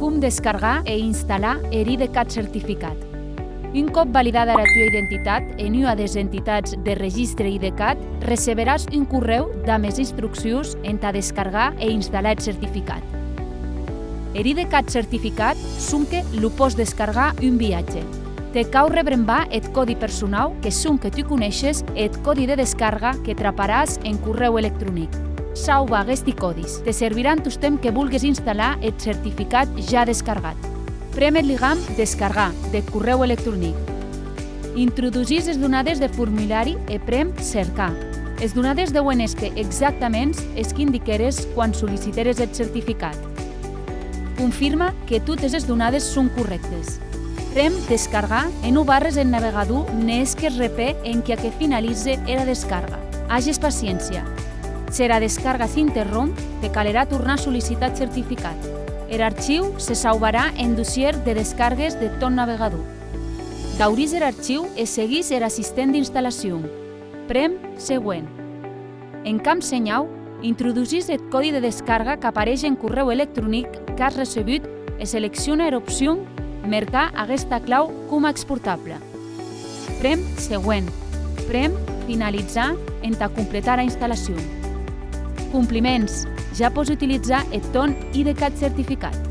com descargar e instal·lar er IDCAT certificat. Un cop validada la teva identitat en una de les entitats de registre IDCAT, receberàs un correu amb les instruccions en ta descargar e instal·lar el certificat. Er IDCAT certificat sonque lo pots descargar un viatge. Te cau rebrembar el codi personal que sonque tu coneixes el codi de descarga que traparàs en correu electrònic. Sauva aquests codis. Te serviran tot temps que vulguis instal·lar el certificat ja descargat. Prem el lligam Descargar de correu electrònic. Introduïs les donades de formulari i prem Cercar. Les donades deuen ser exactament les que indiqueres quan sol·liciteres el certificat. Confirma que totes les donades són correctes. Prem Descargar i no barres el navegador nes que es repé en què finalitze la descarga. Hages paciència. Si la descarga s'interromp, te calerà tornar a sol·licitar el certificat. L'arxiu se salvarà en dossier de descargues de ton navegador. Gaudís l'arxiu i seguís l'assistent d'instal·lació. Prem Següent. En camp senyal, introduïs el codi de descarga que apareix en correu electrònic que has recebut i selecciona l'opció Marcar aquesta clau com a exportable. Prem Següent. Prem Finalitzar en ta completar la instal·lació. Compliments! Ja pots utilitzar el ton IDCAT certificat.